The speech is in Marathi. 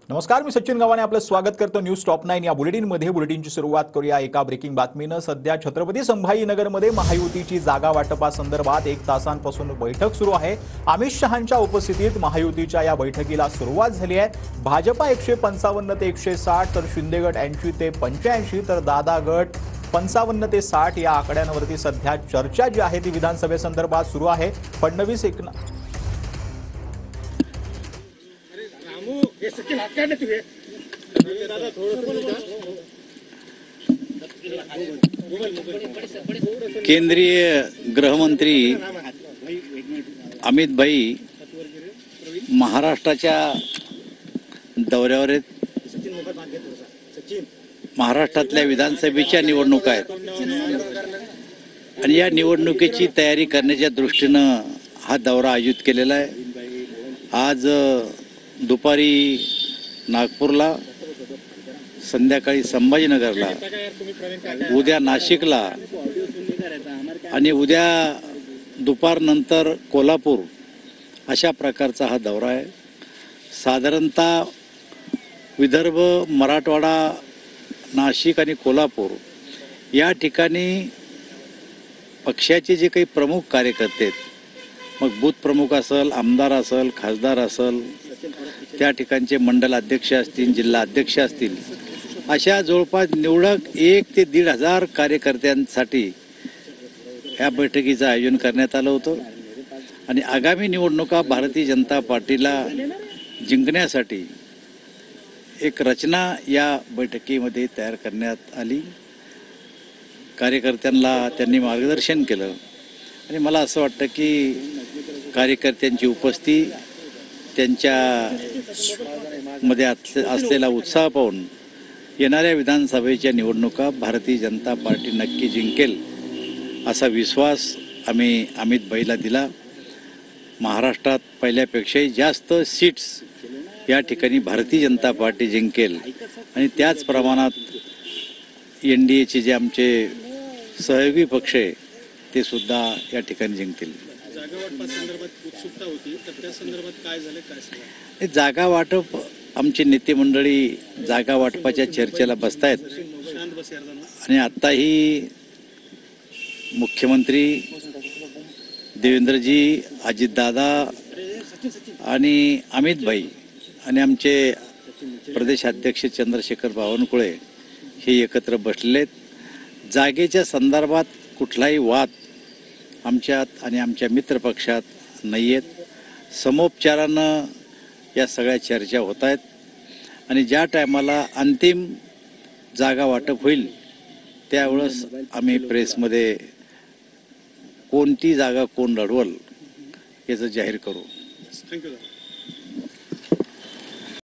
नमस्कार, मी सचिन गव्हाणे आपलं स्वागत करतो न्यूज टॉप 9 या बुलेटिनमध्ये। बुलेटिनची सुरुवात करूया एका ब्रेकिंग बातमीनं। सध्या छत्रपती संभाजीनगरमध्ये महायुतीची जागा वाटपासंदर्भात 1 तासांपासून बैठक सुरू आहे। अमित शहांच्या उपस्थितीत महायुतीच्या या बैठकीला सुरुवात झाली आहे। भाजपा 155 ते 160 तर शिंदे गट 80 ते 85 तर दादा गट 55 ते 60 या आकड्यांवरती सध्या चर्चा जी आहे ती विधानसभेसंदर्भात सुरू आहे। फडणवीस केंद्रीय गृहमंत्री अमित भाई महाराष्ट्राच्या दौऱ्यावर आहेत। महाराष्ट्रातल्या विधानसभेच्या निवडणुका आहेत आणि या निवडणुकीची तयारी करण्याच्या दृष्टीनं हा दौरा आयोजित केलेला आहे। आज दुपारी नागपूरला, संध्याकाळी संभाजीनगरला, उद्या नाशिकला आणि उद्या दुपारनंतर कोल्हापूर अशा प्रकारचा हा दौरा आहे। साधारणतः विदर्भ, मराठवाडा, नाशिक आणि कोल्हापूर या ठिकाणी पक्षाचे जे काही प्रमुख कार्यकर्ते आहेत, मग बूथ प्रमुख असेल, आमदार असेल, खासदार असेल, त्या ठिकाणचे मंडल अध्यक्ष असतील, जिल्हा अध्यक्ष असतील, अशा जवळपास निवडक 1 ते 1,500 कार्यकर्त्यांसाठी या बैठकीचं आयोजन करण्यात आलं होतं। आणि आगामी निवडणुका भारतीय जनता पार्टीला जिंकण्यासाठी एक रचना या बैठकीमध्ये तयार करण्यात आली। कार्यकर्त्यांना त्यांनी मार्गदर्शन केलं आणि मला असं वाटतं की कार्यकर्त्यांची उपस्थिती, त्यांच्या मध्ये असलेला उत्साह पाहून येणाऱ्या विधानसभेच्या निवडणुका भारतीय जनता पार्टी नक्की जिंकेल असा विश्वास आम्ही अमित भाईला दिला। महाराष्ट्रात पहिल्यापेक्षाही जास्त सीट्स या ठिकाणी भारतीय जनता पार्टी जिंकेल आणि त्याच प्रमाणात NDAचे जे आमचे सहयोगी पक्ष आहे ते सुद्धा या ठिकाणी जिंकतील। जागा वाटपासंदर्भात उत्सुकता होती, तर त्या संदर्भात काय झालं, काय सांगा? जागा वाटप, आमची नेते मंडळी जागा वाटपाच्या चर्चेला बसतायत आणि आत्ताही मुख्यमंत्री देवेंद्रजी, अजितदादा आणि अमित भाई आणि आमचे प्रदेशाध्यक्ष चंद्रशेखर बावनकुळे हे एकत्र बसलेत। जागेच्या संदर्भात कुठलाही वाद आमच्यात आणि आमच्या मित्रपक्षात नाही आहेत। समोपचारानं या सगळ्या चर्चा होत आहेत आणि ज्या टायमाला अंतिम जागा वाटप होईल त्यावेळेस आम्ही प्रेसमध्ये कोणती जागा कोण लढवल याचं जाहीर करू। थँक्यू.